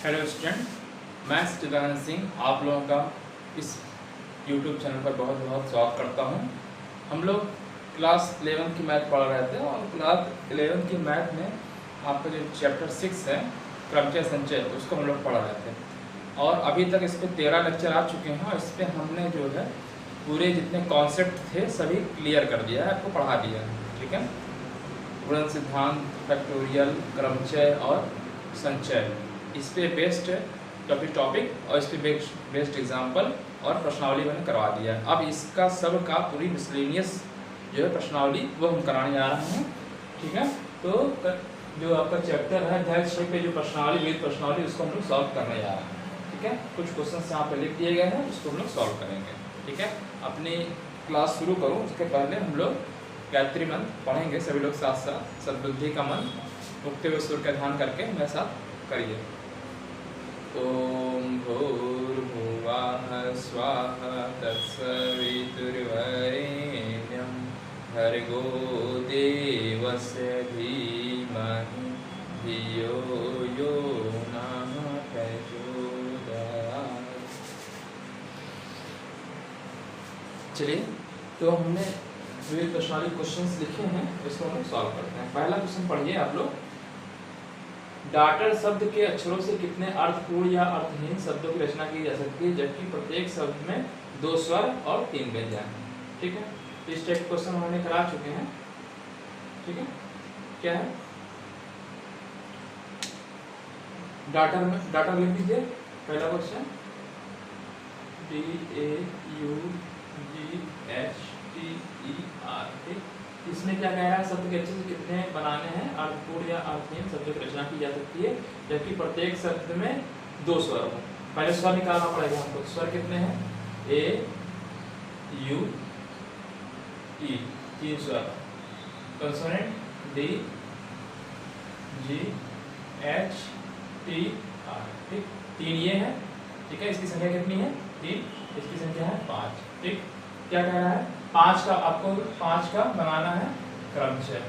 Hello student, मैं चिदानंद सिंह आप लोगों का इस यूट्यूब चैनल पर बहुत बहुत स्वागत करता हूं। हम लोग क्लास 11 की मैथ पढ़ रहे थे और क्लास 11 की मैथ में आपका जो चैप्टर 6 है क्रमचय संचय, उसको हम लोग पढ़ रहे थे और अभी तक इस पर 13 लेक्चर आ चुके हैं और इस पर हमने जो है पूरे जितने कॉन्सेप्ट थे सभी क्लियर कर दिया है, आपको पढ़ा दिया है। ठीक है, गुणन सिद्धांत, फैक्टोरियल, क्रमचय और संचय, इस पे बेस्ड टॉपिक और इस पे बेस्ड एग्जाम्पल और प्रश्नावली मैंने करवा दिया है। अब इसका सब का पूरी मिसलेनियस जो है प्रश्नावली वो हम कराने जा रहे हैं। ठीक है, तो जो आपका चैप्टर है अध्याय 6 पे जो प्रश्नावली विद प्रश्नावली, उसको हम लोग सॉल्व करने जा रहे हैं। ठीक है, कुछ क्वेश्चन यहाँ पे लिख दिए गए हैं, उसको हम लोग सॉल्व करेंगे। ठीक है, अपनी क्लास शुरू करूँ उसके पहले हम लोग गायत्री मंत्र पढ़ेंगे, सभी लोग साथ साथ सद्बुद्धि का मंत्र उठते हुए सूर्य का ध्यान करके मेरे साथ करिए। ओम भूर्भुवः स्वाहा तत्सवितुर्वरेण्यं भर्गो देवस्य धीमहि धियो यो नः प्रचोदयात्। चलिए, तो हमने विविध प्रश्नावली क्वेश्चंस लिखे हैं, इसको हम सॉल्व करते हैं। पहला क्वेश्चन पढ़िए आप लोग। डाटर शब्द के अक्षरों से कितने अर्थपूर्ण या अर्थहीन शब्दों की रचना की जा सकती है, जबकि प्रत्येक शब्द में 2 स्वर और 3 व्यंजन। ठीक है, इस टाइप क्वेश्चन हमने करा चुके हैं। ठीक है, क्या है डाटर में, डाटर लिख दीजिए। पहला क्वेश्चन DAUGHTER। ठीक, इसमें क्या कह रहा है, शब्द के अक्षर से कितने बनाने हैं अर्थपूर्ण या अर्थहीन शब्दों की रचना की जा सकती है, जबकि प्रत्येक शब्द में 2 स्वर हो। पहले स्वर निकालना पड़ेगा हमको। स्वर कितने हैं? A U E, 3 स्वर। Consonant D G H T R। ठीक, 3 ये है। ठीक है, इसकी संख्या कितनी है? 3। इसकी संख्या है 5। ठीक, क्या कह रहा है? 5 का आपको 5 का बनाना है क्रमचय,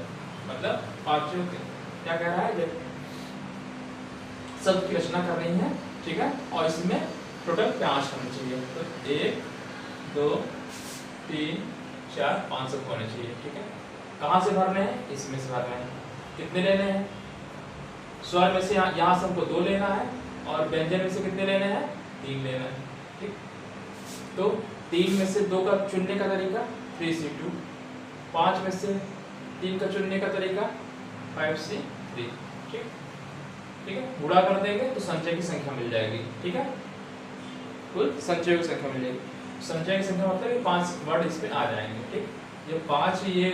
मतलब पांचों क्या कह रहा है, जब शब्द की रचना कर रही है। ठीक है, और इसमें टोटल 5 होने चाहिए। तो 1 2 3 4 5 सब होने चाहिए। ठीक है, कहाँ से भरने हैं? इसमें से भरने हैं। कितने लेने हैं? स्वर में से यहाँ से हमको 2 लेना है और व्यंजन में से कितने लेने हैं? 3 लेना है। ठीक, तो 3 में से 2 का चुनने का तरीका 3C2, 5 में से 3 का चुनने का तरीका 5C3। ठीक, ठीक है, गुणा कर देंगे तो संचय की संख्या मिल जाएगी। ठीक है, कुल संचय की संख्या मिल जाएगी। संचय की संख्या मतलब ये 5 वर्ड इस पे आ जाएंगे। ठीक, जब 5 ये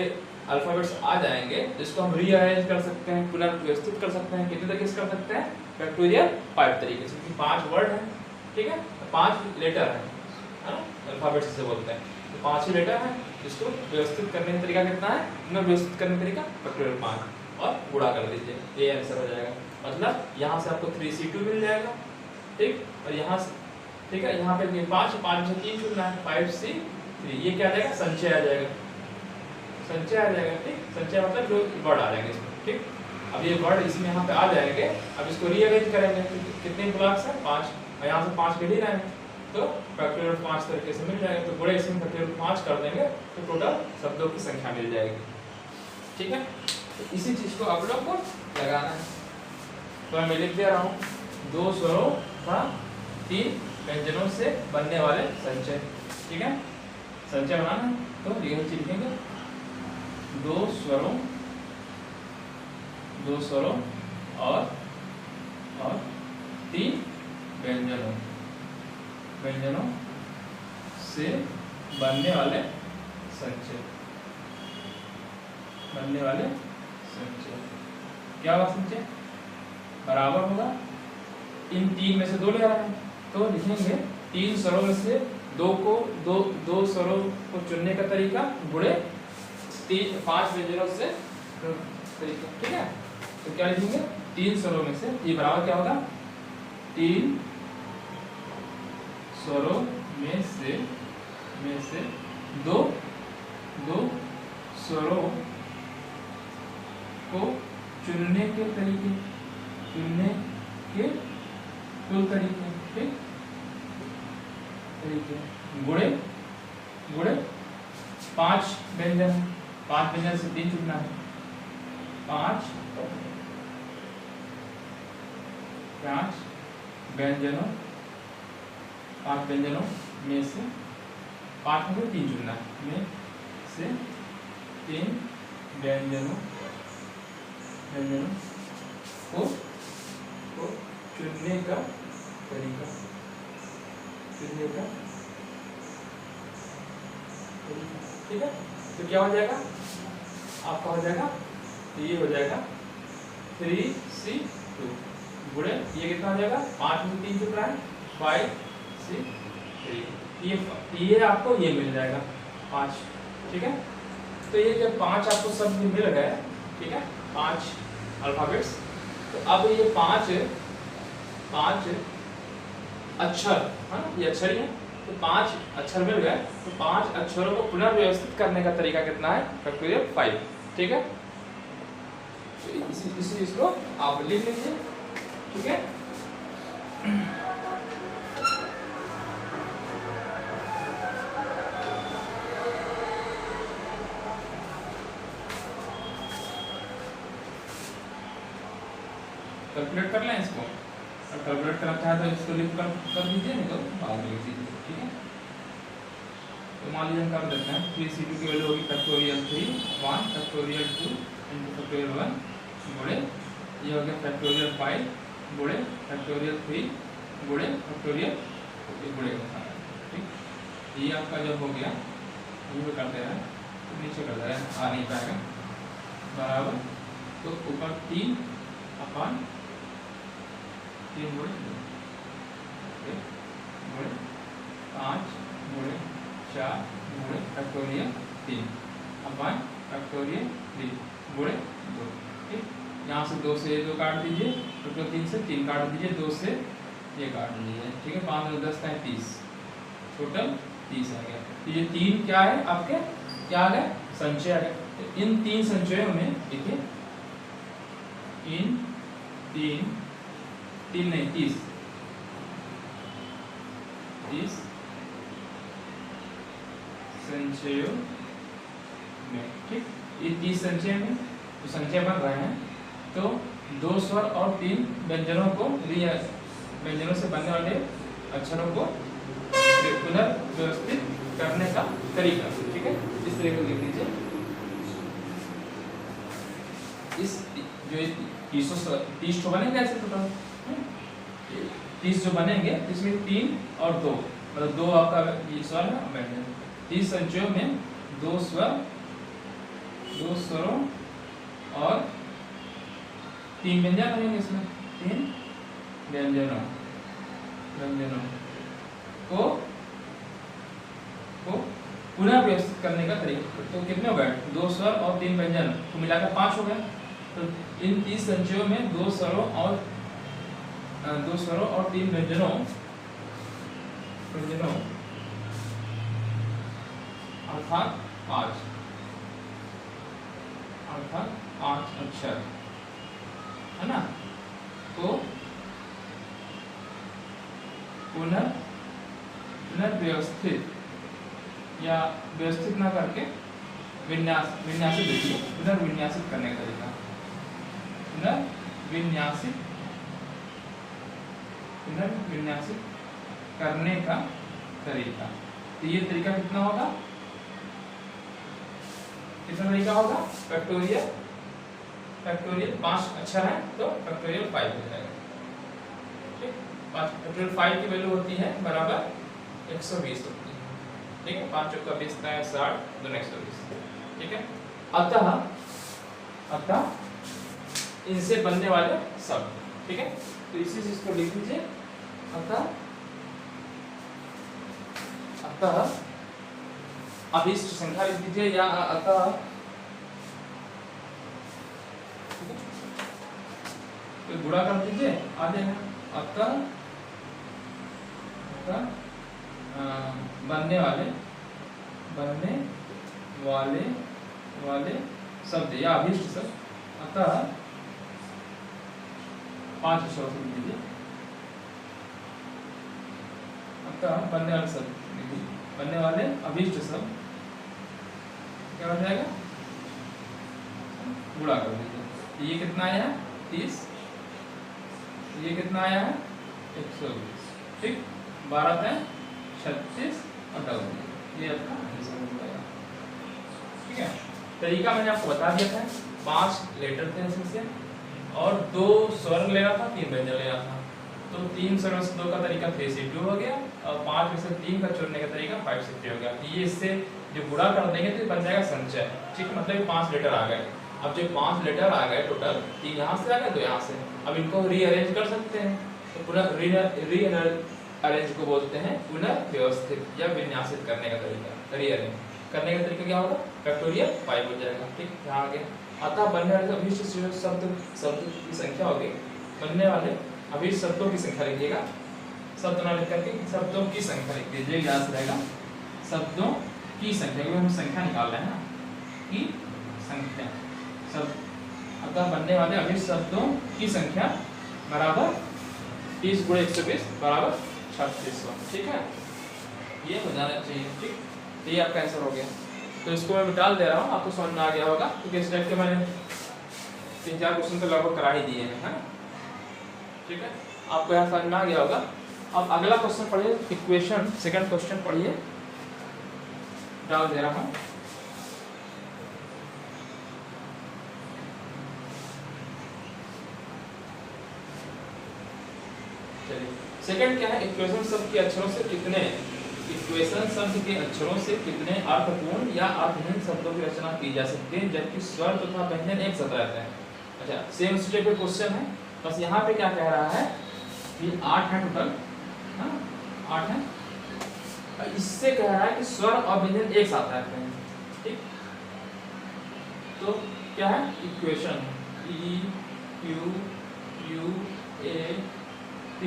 अल्फाबेट्स आ जाएंगे तो इसको हम रीअरेंज कर सकते हैं, पुनर्व्यवस्थित कर सकते हैं। कितने तरीके से कर सकते हैं? फैक्टोरियल 5 तरीके से, क्योंकि 5 वर्ड हैं। ठीक है, 5 लेटर हैं, अल्फाबेट्स से बोलते हैं, तो 5 ही लेटर हैं। इसको व्यवस्थित करने का तरीका कितना है? पुनर्व्यवस्थित करने का तरीका फैक्टोरियल 5 और गुणा कर दीजिए, ये आंसर हो जाएगा। मतलब यहाँ से आपको 3C2 मिल जाएगा। ठीक, और यहाँ से ठीक है, यहाँ पे 5 में से 3 चुनना है, 5C3। ये क्या आ जाएगा? संचय आ जाएगा। संचय आ जाएगा। ठीक, संचय मतलब जो वर्ड आ जाएंगे इसमें। ठीक, अब ये वर्ड इसमें यहाँ पे आ जाएंगे। अब इसको रीअरेंज करेंगे, कितने ब्लॉक्स हैं? 5, और यहाँ से 5 ले ही रहेंगे तो फैक्टोरियल 5 तरीके से मिल जाएगा। तो बड़े इसमें फैक्टोरियल 5 कर देंगे तो टोटल शब्दों की संख्या मिल जाएगी। ठीक है, तो इसी चीज को आप लोग को लगाना है। तो मैं लिख दे रहा हूँ 2 स्वरों का 3 व्यंजनों से बनने वाले संचय। ठीक है, संचय बनाना है तो यही चीज लिखेंगे, 2 स्वरों और 3 व्यंजनों से बनने वाले संचय। क्या होगा संचय? बराबर होगा, इन 3 में से 2 ले रहा है तो लिखेंगे 3 स्वरों में से 2 स्वरों को चुनने का तरीका गुणे 5 व्यंजनों से तरीका। ठीक है, तो क्या लिखेंगे? 3 स्वरों में से, ये बराबर क्या होगा? 3 स्वरों में से 2 स्वरों को चुनने के कुल तरीके, ठीक, तरीके गुणे गुणे 5 व्यंजन, 5 व्यंजन से 3 चुनना है, 5 व्यंजनों, 5 व्यंजनों में से 5 में से 3 चुनना है, में से 3 व्यंजनों को चुनने का तरीका, चुनने का तरीका, ठीक है। तो क्या हो जाएगा आपका, हो जाएगा, तो ये हो जाएगा 3C2 गुणे ये कितना हो जाएगा, 5 में 3 चुन रहा है, 5C3, ये आपको ये मिल जाएगा 5, ठीक है। तो ये जब 5 आपको शब्द मिल गए, ठीक है, 5 अल्फाबेट्स, तो अब ये 5 अक्षर, हाँ ये अक्षर ही है, तो 5 अक्षर मिल गए, तो 5 अक्षरों को पुनर्व्यवस्थित करने का तरीका कितना है, फैक्टोरियल 5, ठीक है। तो इसी इसको आप लिख लीजिए, ठीक है। कैलकुलेट कर लें इसको, और कैलकुलेट करना चाहे तो इसको लिख कर दीजिए, नहीं तो बाद में लिख दीजिए, ठीक है। तो मान लीजिए हम कर देते हैं, 3C2 की वैल्यू होगी फैक्टोरियल 3 1 फैक्टोरियल 2 इंटू फैक्टोरियल 1 गुणे ये हो गया फैक्टोरियल 5 गुणे फैक्टोरियल 3 गुणे फैक्टोरियल गुणे, ठीक। ये आपका जब हो गया, ये करते हैं तो नीचे कर दे रहे हैं, आ नहीं पाएगा बराबर, तो ऊपर 3 अपान 3 गुणे 5 गुणे 4 गुणे फैक्टोरियल 3 अपान फैक्टोरियल 3 गुणे 2, ठीक। यहाँ से 2 से 2 काट दीजिए, तो 3 से 3 काट दीजिए, 2 से ये काट दीजिए, ठीक है। 5 और 10 का 30, टोटल 30 आ गया। तो ये 3 क्या है आपके, क्या आ गया, संचय आ गया। तो इन 3 संचयों में देखिए, इन 3 नहीं 30 संचयों में, ठीक। ये 30 संचय में जो संचय बन रहे हैं, तो 2 स्वर और 3 व्यंजनों को, व्यंजनों से बनने वाले अक्षरों को पुनर्व्यवस्थित करने का तरीका, ठीक है। इस तरीके से लिख लीजिए। इस जो 30 तो बनेंगे ऐसे टोटल, 30 जो बनेंगे इसमें 3 और 2, मतलब 2 आपका ये स्वर है व्यंजन, 30 संचयों में 2 स्वरों और 3 व्यंजन बनेंगे, इसमें 3 व्यंजनों को पुनर्व्यवस्थित करने का तरीका। तो कितने हो गए, 2 स्वर और 3 व्यंजन को मिलाकर 5 हो गए। तो इन 30 संचयों में 2 स्वरों और 3 व्यंजनों अर्थात 5 अक्षर है ना, तो पुनर्व्यवस्थित या व्यवस्थित ना करके विन्यासित देखिए, पुनर्विन्यासित करने का तरीका, पुनर्विन्यासित करने का तरीका। तो ये तरीका कितना होगा, कितना तरीका होगा, फैक्टोरियल 5 अक्षर है तो फैक्टोरियल 5 हो जाएगा, ठीक। फैक्टोरियल 5 की वैल्यू होती है बराबर 120 होती है, ठीक है। 5 चौका 20 का 60, 2 120, ठीक है। अतः इनसे बनने वाले शब्द, ठीक है। तो इसी चीज को लिख लीजिए, अतः अभिष्ट संख्या लिख दीजिए, या अतः, तो गुणा कर दीजिए, आ जाएगा। अतः बनने वाले शब्द या अभिष्ट शब्द, अतः 5 अक्षरों से लिख दीजिए, आपका बनने वाले शब्द, बनने वाले अभीष्ट शब्द क्या बन जाएगा, गुणा कर दीजिए। ये कितना आया 30, ये कितना आया है 120, ठीक, 12 है 36 और डबल, ये आपका आंसर हो जाएगा। ठीक है, तरीका मैंने आपको बता दिया था, 5 लेटर थे इसमें से और 2 स्वर लेना था, 3 व्यंजन लेना था। तो 3 स्वर से 2 का तरीका 3 से 2 हो गया और 5 में से 3 का चुनने का तरीका 5 से 3 हो गया। ये इससे जो गुणा कर देंगे तो बन जाएगा संचय। ठीक, मतलब 5 लेटर आ गए। अब जो 5 लेटर आ गए टोटल, 3 यहाँ से आ गए 2 यहाँ से, अब इनको रीअरेंज कर सकते हैं। तो पुनः रीअरेंज को बोलते हैं पुनः व्यवस्थित या विन्यासित करने का तरीका। रीअरेंज करने का तरीका क्या होगा, फैक्टोरियल 5 हो जाएगा। ठीक, यहाँ आ गया। अतः बनने वाले अभीष्ट शब्द की संख्या होगी, बनने वाले अभीष्ट शब्दों की संख्या लिखिएगा, शब्द ना लिख करके शब्दों की संख्या लिख दीजिए, याद रहेगा शब्दों की संख्या, क्योंकि हम संख्या निकाल रहे हैं ना, की संख्या शब्द। अतः बनने वाले अभीष्ट शब्दों की संख्या बराबर 30 × 120 बराबर 3600। ठीक है, ये हो जाना चाहिए। ठीक, तो ये आपका आंसर हो गया। तो इसको मैं मिटाल दे रहा हूँ, आपको समझ में आ गया होगा, क्योंकि इस टाइप के मैंने 3-4 क्वेश्चन तो लगभग करा ही दिए हैं। ठीक है, आपको यहाँ समझ में आ गया होगा। अब अगला क्वेश्चन पढ़िए, इक्वेशन सेकंड क्वेश्चन पढ़िए, डाल दे रहा हूँ। चलिए, सेकंड क्या है, इक्वेशन शब्द के अक्षरों से कितने, इक्वेशन शब्द के अक्षरों से कितने अर्थपूर्ण या अर्थहीन शब्दों की रचना की जा सकती है जबकि स्वर तथा व्यंजन एक साथ रहते हैं। अच्छा, सेम उसी टाइप का क्वेश्चन है, बस यहाँ पे क्या कह रहा है कि 8 है टोटल, 8 है। इससे कह रहा है कि स्वर और व्यंजन एक साथ रहते हैं। ठीक, तो क्या है, equation E Q U A T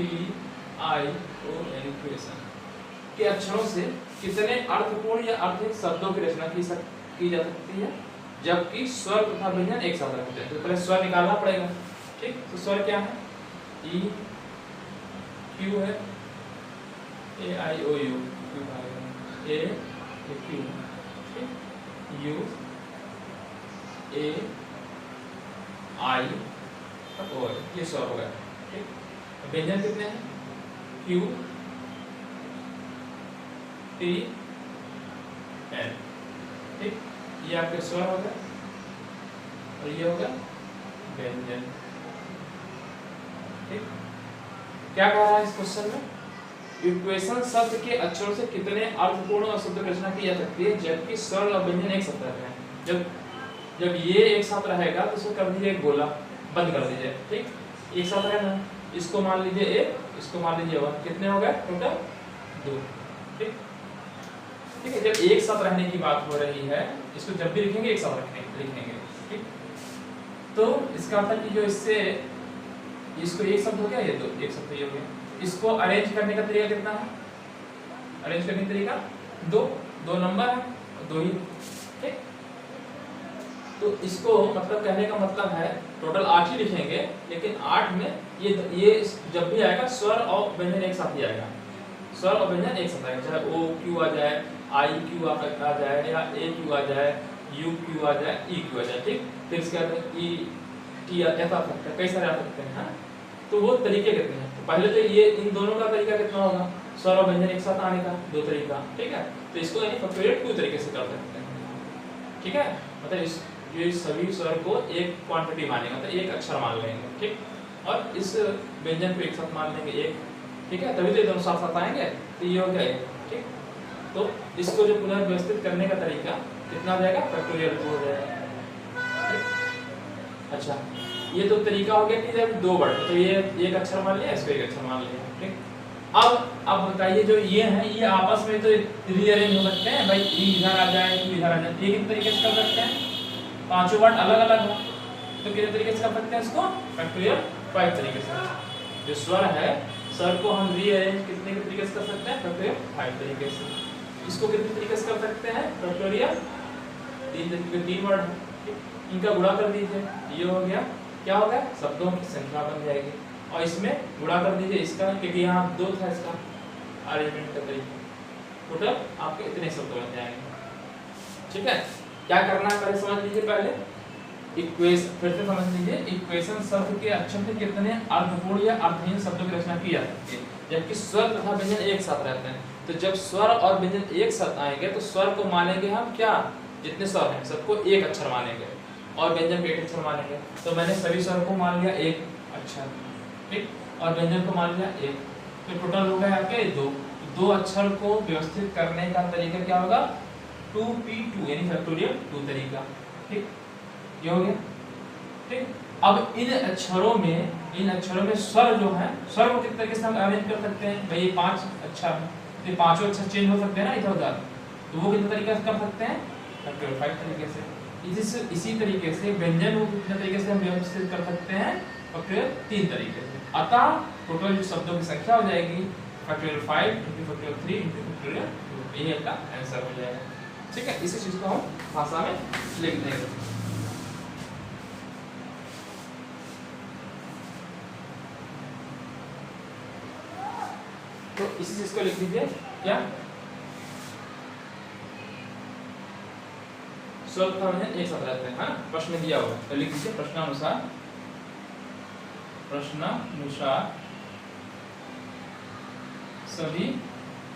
I O N, equation के अक्षरों से कितने अर्थपूर्ण या अर्थहीन शब्दों की रचना की जा सकती है जबकि स्वर तथा व्यंजन एक साथ रहते हैं। तो पहले स्वर निकालना पड़ेगा। ठीक, तो स्वर क्या है, E Q है, A I O U, A Q, U A I O, ये स्वर हो गया। ठीक, व्यंजन कितने हैं, Q T N। ठीक, ये आपके स्वर हो गए और ये हो गया व्यंजन। ठीक, क्या कह रहा है इस क्वेश्चन में, इक्वेशन शब्द के अक्षरों से कितने अर्थपूर्ण और शुद्ध रचना की जा सकती है जबकि स्वर और व्यंजन एक साथ रहते हैं। जब ये एक साथ रहेगा तो इसको कर दीजिए गोला, बंद कर दीजिए। ठीक, एक साथ रहना, इसको मान लीजिए ए, इसको मान लीजिए 1, कितने हो गए टोटल 2। ठीक, ठीक है, जब एक साथ रहने की बात हो रही है, इसको जब भी लिखेंगे एक साथ लिखेंगे। ठीक, तो इसका मतलब कि जो इससे इसको एक शब्द हो गया, ये 2 एक शब्द ये हो गया। इसको अरेंज करने का तरीका कितना है, अरेंज करने का तरीका 2 नंबर है, 2 ही। ठीक, तो इसको मतलब कहने का मतलब है टोटल 8 ही लिखेंगे, लेकिन 8 में ये जब भी आएगा स्वर और व्यंजन एक साथ ही आएगा, स्वर और व्यंजन एक साथ आएगा, चाहे O Q आ जाए, I Q आ जाए, या A Q आ जाए, U Q आ जाए, E Q आ जाए। ठीक, फिर इसके बाद E T ऐसा आ सकता है, कई सारे आ सकते हैं। हाँ, तो वो तरीके कितने हैं, तो पहले तो ये इन दोनों का तरीका कितना होगा, स्वर और व्यंजन एक साथ आने का 2 तरीका। ठीक है, तो इसको यानी फैक्टोरियल 2 तरीके से कर सकते हैं। ठीक है, मतलब ये सभी स्वर को एक क्वांटिटी मानेंगे, मतलब एक अक्षर मान लेंगे। ठीक, और इस व्यंजन को एक साथ मान लेंगे 1। ठीक है, तभी तो ये दोनों साथ साथ आएंगे, तो ये हो गया 1। ठीक, तो इसको जो पुनर्व्यवस्थित करने का तरीका कितना हो जाएगा, फैक्टोरियल 2 हो जाएगा। अच्छा, ये तो तरीका हो गया कि जब 2 वर्ड, तो ये एक अक्षर मान लिया, इसको एक अक्षर मान लिया। ठीक, अब बताइए जो ये हैं, ये आपस में तो रीअरेंज हो सकते हैं भाई, ई इधर आ जाए, ई इधर आ जाए, ये किस तरीके से कर सकते हैं, 5 वर्ड अलग अलग हो, तो किस तरीके से कर सकते हैं इसको, फैक्टोरियल 5 तरीके से। जो स्वर है, स्वर को हम रीअरेंज कितने के तरीके से कर सकते हैं, फैक्टोरियल 5 तरीके से। इसको कितने तरीके से कर सकते हैं, फैक्टोरियल 3 तरीके, 3 वर्ड, इनका गुणा कर दीजिए, ये हो गया, क्या हो गया, शब्दों की संख्या बन जाएगी। और इसमें गुणा कर दीजिए इसका, क्योंकि यहाँ 2 था इसका, अरेंजमेंट का तरीका। टोटल आपके इतने शब्द बन जाएंगे। ठीक है, क्या करना है पहले समझ लीजिए। पहले इक्वेशन फिर से समझ लीजिए, इक्वेशन शब्द के अक्षर से कितने अर्थपूर्ण या अर्थहीन शब्दों की रचना की जा सकती है, जबकि स्वर तथा व्यंजन एक साथ रहते हैं। तो जब स्वर और व्यंजन एक साथ आएंगे तो स्वर को मानेंगे हम क्या, जितने स्वर हैं सबको एक अक्षर मानेंगे, और व्यंजन को एक अक्षर मानेंगे। तो मैंने सभी स्वर को मान लिया एक अक्षर, ठीक, और व्यंजन को मान लिया एक, तो टोटल हो गए आपके दो अक्षर को व्यवस्थित करने का तरीका क्या होगा, 2p2 यानी फैक्टोरियल 2 तरीका। ठीक, ये हो गया। ठीक, अब इन अक्षरों में स्वर जो है, स्वर को किस तरीके से हम अरेंज कर सकते हैं भाई, ये 5 अक्षर है, तो पांचों अक्षर चेंज हो सकते हैं ना इधर उधर, तो वो कितने तरीके से कर सकते हैं, फैक्टोरियल 5 तरीके से। इसी तरीके से व्यंजन को कितने तरीके से हम व्यवस्थित कर सकते हैं, फैक्टोरियल 3 तरीके से। अतः टोटल जो शब्दों की संख्या हो जाएगी फैक्टोरियल 5 × फैक्टोरियल 3 × फैक्टोरियल 2, ये इसका आंसर हो जाएगा। ठीक है, इसी चीज को हम भाषा में लिख देंगे। तो इसी चीज को लिख दीजिए क्या, स्वर तथा व्यंजन एक साथ रहते हैं, प्रश्न में दिया हुआ है, तो लिख दीजिए प्रश्नानुसार सभी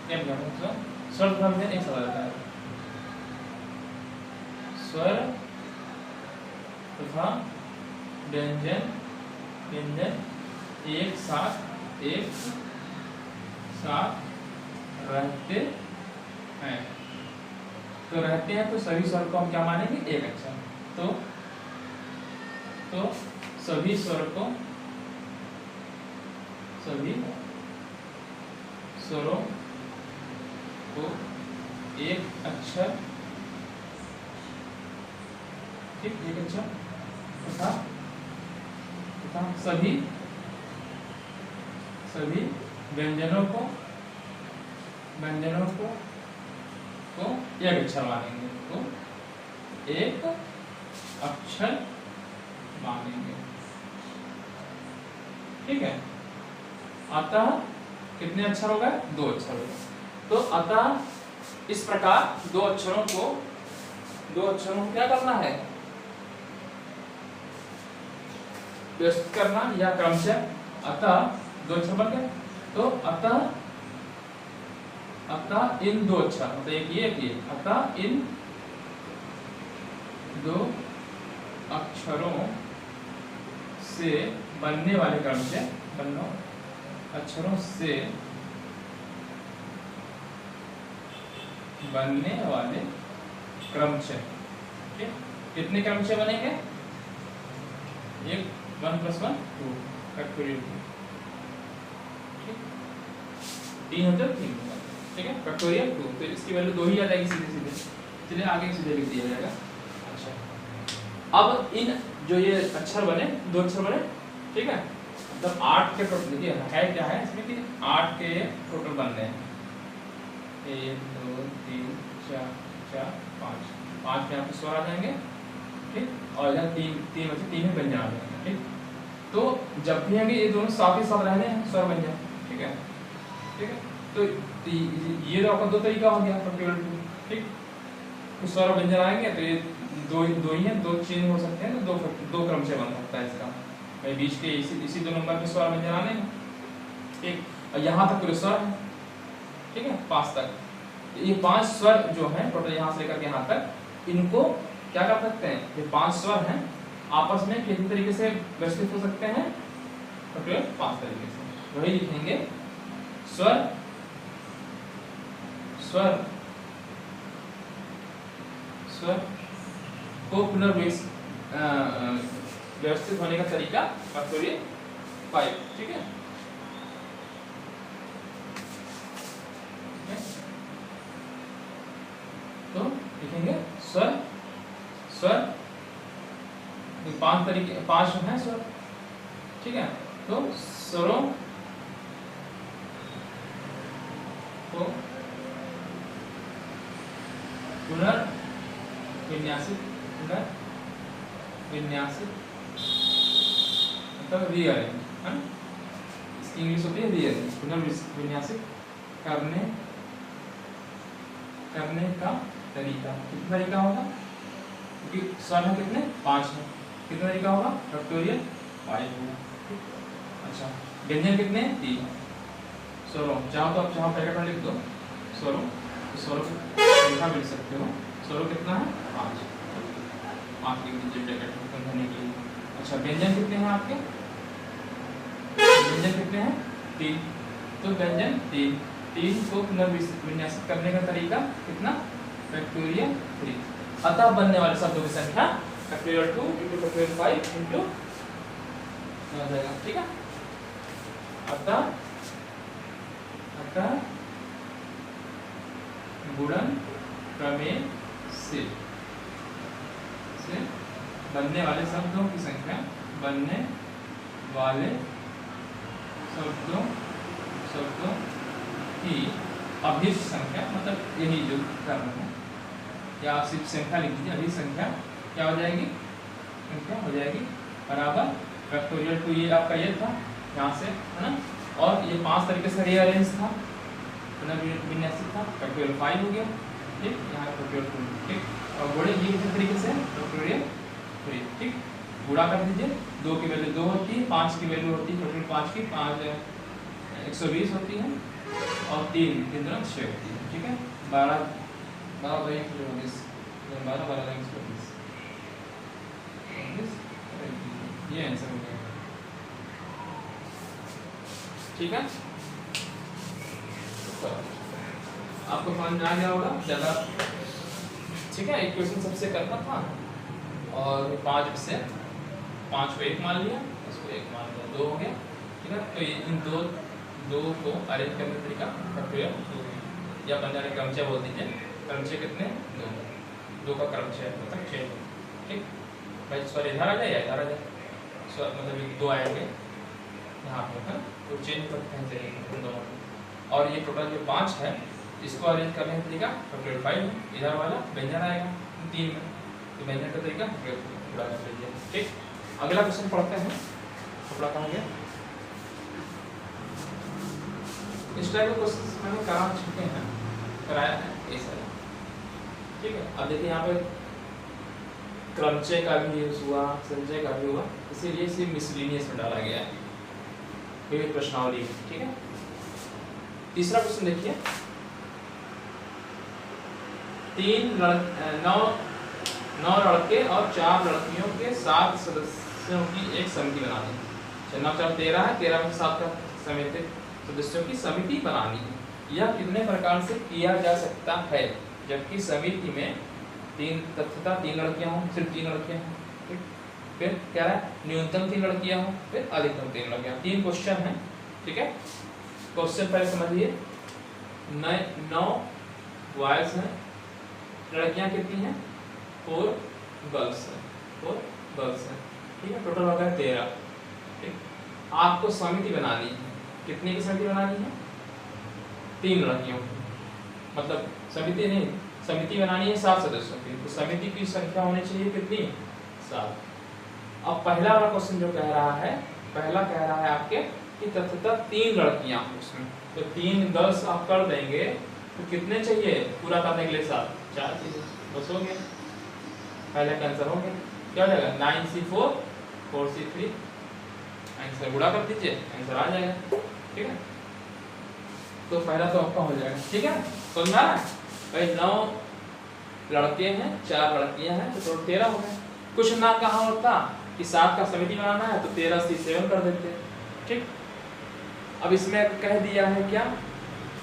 क्या मतलब स्वर तथा व्यंजन एक साथ रहता है, स्वर तथा व्यंजन एक साथ रहते हैं। तो रहते हैं तो सभी स्वर को हम क्या मानेंगे, एक अक्षर। तो सभी स्वरों को एक अक्षर, ठीक, एक अक्षर तथा सभी व्यंजनों को एक अक्षर मानेंगे, तो एक अक्षर मानेंगे। ठीक है, अतः कितने अक्षर हो गए, 2 अक्षर हो गए। तो अतः इस प्रकार दो अक्षरों को क्या करना है, व्यवस्थित करना या क्रमशः। अतः 2 अक्षर बन गए, तो अतः इन 2 अक्षर मतलब एक ये, अतः इन 2 अक्षरों से बनने वाले क्रम से अक्षरों से बनने वाले क्रम से, कितने क्रम से बनेंगे, 1 + 1 2 फैक्टोरियल 3 होता है 3, ठीक है, फैक्टोरियल 2। तो इसकी वैल्यू 2 ही आ जाएगी सीधे, चलिए आगे सीधे लिख दिया जाएगा। अच्छा, अब इन जो ये अक्षर बने, 2 अक्षर बने, ठीक है, मतलब 8 के टोटल, देखिए है क्या है इसमें कि 8 के टोटल बन रहे हैं, 1 2 3 4 4 5 के यहाँ पे स्वर आ जाएंगे, ठीक, और इधर 3 में से 3 में व्यंजन आ जाएंगे, ठीक। तो जब भी आएंगे ये दोनों साथ ही साथ रहने हैं, स्वर व्यंजन, ठीक है, ठीक है। तो ये तो आपका 2 तरीका हो गया फैक्टोरियल 2, ठीक। तो स्वर व्यंजन आएंगे तो ये दो ही हैं, 2 चेंज हो सकते हैं, तो 2 क्रम से बन सकता है इसका, भाई बीच के इसी 2 नंबर पे स्वर व्यंजन आने हैं, ठीक। और यहाँ तक पूरे स्वर है, ठीक है, 5 तक। ये 5 स्वर जो है टोटल यहाँ से लेकर के यहाँ तक, इनको क्या कर सकते हैं, ये 5 स्वर हैं आपस में किसी तरीके से व्यवस्थित हो सकते हैं, टोटल 5 तरीके से। वही लिखेंगे स्वर को व्यवस्थित होने का तरीका फैक्टोरियल 5, ठीक है। तो लिखेंगे स्वर 5 तरीके, 5 है स्वर, ठीक है। तो स्वरों को पुनर्विन्यासित मतलब रीअरेंज, है ना, इसकी इंग्लिश होती है रीअरेंज, पुनर्विन्यासित करने का तरीका, कितना तरीका होगा, क्योंकि 100 में कितने 5 है, कितना तरीका होगा फैक्टोरियल 5 होगा। अच्छा व्यंजन कितने 3, 16 चाहो तो आप चाहो पैकेट में लिख दो 16, 16 लिखा मिल सकते हो, 16 कितना है 5 लिख दीजिए पैकेट में करने के लिए। अच्छा व्यंजन कितने हैं आपके, व्यंजन कितने हैं 3, तो व्यंजन 3 को पुनर्विन्यासित करने का तरीका कितना फैक्टोरियल 3, अतः बनने वाले शब्दों की संख्या फैक्टोरियल 2 into फैक्टोरियल 5 into हो जाएगा, ठीक है। अतः गुणन प्रमेय से बनने वाले शब्दों की संख्या, बनने वाले शब्दों की अभिष्ट संख्या, मतलब यही जो करना है, या आप सिर्फ संख्या लिख दीजिए, अभिष्ट संख्या क्या हो जाएगी, संख्या हो जाएगी बराबर फैक्टोरियल 2, ये आपका ये था यहाँ से है ना, और ये 5 तरीके से रीअरेंज था, पुनर्विन्यासित था, फैक्टोरियल 5 हो गया, ठीक, यहाँ फैक्टोरियल 2, ठीक, और गुणे ये किस तरीके से फैक्टोरियल 3, ठीक, गुणा कर दीजिए, 2 की वैल्यू 2 होती है, 5 की वैल्यू होती है फैक्टोरियल 5 की 5 120 होती है, और 3 6 होती है, ठीक है, 12 ये आंसर हो गया, ठीक है। तो आपको समझ में आ गया होगा ज़्यादा, ठीक है। एक क्वेश्चन सबसे करना था, और 5 से 5 को 1 मान लिया, उसको 1 मान लिया, 2 हो गया, ठीक है। तो इन दो को अरेंज करने का तरीका फैक्टोरियल 2 या बन जाने क्रमचय बोल दीजिए, क्रमचय कितने 2 का क्रमचय मतलब 6, ठीक भाई, सॉरी इधर आ जाए या इधर आ जाए, मतलब 2 आएंगे यहाँ पे है, तो चेंज करते हैं चाहिए दोनों, और ये टोटल जो 5 है इसको अरेंज करने का तरीका फैक्टोरियल 5 है, इधर वाला व्यंजन आएगा 3 में, तो व्यंजन का तरीका पूरा कर लीजिए, ठीक। अगला क्वेश्चन पढ़ते हैं, कपड़ा कहाँ गया, इस टाइप के क्वेश्चन मैंने करा चुके हैं, कराया है ऐसा, ठीक है। अब देखिए यहाँ पे क्रमचय का भी यूज हुआ, संचय का भी हुआ, इसीलिए इसे मिसलिनियस में डाला गया है विविध प्रश्नावली, ठीक है। तीसरा क्वेश्चन देखिए, 9 लड़के और 4 लड़कियों के 7 सदस्यों की एक समिति बनानी है, 9 4 13 है, 13 में 7 का समिति सदस्यों की समिति बनानी है, यह कितने प्रकार से किया जा सकता है, जबकि समिति में 3 लड़कियां हों, सिर्फ 3 लड़कियां हों, ठीक। फिर क्या है, न्यूनतम 3 लड़कियां हों, फिर अधिकतम 3 लड़कियां, 3 क्वेश्चन है, ठीक है। क्वेश्चन पहले समझिए, 9 बॉयज हैं, लड़कियां कितनी हैं 4 गर्ल्स हैं, ठीक है, टोटल हो गया 13, ठीक। आपको समिति बनानी है, कितने की समिति बनानी है 3 लड़कियों की, मतलब समिति नहीं, समिति बनानी है 7 सदस्यों की, तो समिति की संख्या होनी चाहिए कितनी 7। अब पहला वाला क्वेश्चन जो कह रहा है, पहला कह रहा है आपके कि तथा 3 लड़कियां उसमें, तो 3 गर्ल्स आप कर देंगे तो कितने चाहिए पूरा करने के लिए 7, 4 चीजें बस हो गया, पहले का आंसर हो गया, क्या हो जाएगा 9C4 4C3, आंसर गुणा कर दीजिए, आंसर आ जाएगा, ठीक है। तो पहला तो आपका हो जाएगा, ठीक है, समझ में आ रहा है भाई। 9 लड़के हैं, 4 लड़कियां हैं, तो टोटल 13 हो गए। कुछ ना कहा होता कि 7 का समिति बनाना है तो 13C7 कर देते, ठीक। अब इसमें कह दिया है क्या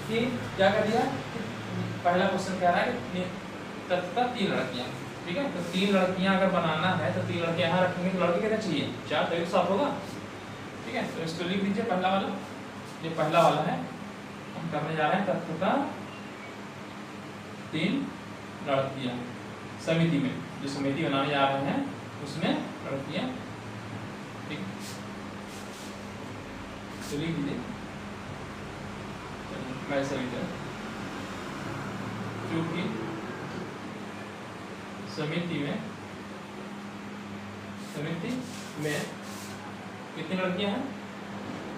कि क्या कह दिया कि पहला क्वेश्चन कह रहा है कि तथा 3 लड़कियां, ठीक है, तो 3 लड़कियां अगर बनाना है तो 3 लड़कियां यहाँ रखेंगे, तो लड़के कितने चाहिए 4, तो 1 7 होगा, ठीक है। तो इसको लिख दीजिए पहला वाला, ये पहला वाला है, हम करने जा रहे हैं तथा 3 लड़कियां समिति में, जो समिति बनाने जा रहे हैं उसमें लड़कियां, ठीक, तो लिख दीजिए मैं सभी, क्योंकि समिति में कितनी लड़कियां हैं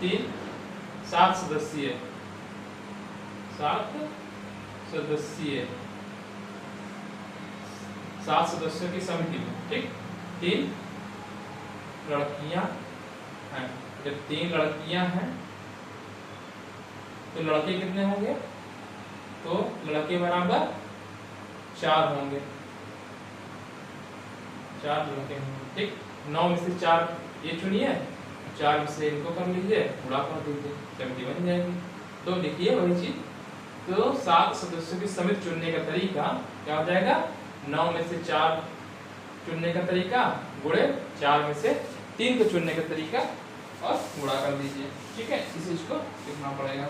3, 7 सदस्यीय 7 सदस्यीय 7 सदस्यों की समिति में, ठीक, 3 लड़कियां हैं। जब 3 लड़कियां हैं तो लड़के कितने होंगे? तो लड़के बराबर 4 होंगे, 4 लड़के होंगे, ठीक। 9 में से 4 ये चुनिए, 4 में से इनको कर लीजिए, गुणा कर दीजिए, समिति बन जाएगी। तो लिखिए वही चीज। तो 7 सदस्यों की समिति चुनने का तरीका क्या हो जाएगा? 9 में से 4 चुनने का तरीका गुणे 4 में से 3 को चुनने का तरीका और गुणा कर दीजिए, ठीक है। इस चीज को लिखना पड़ेगा।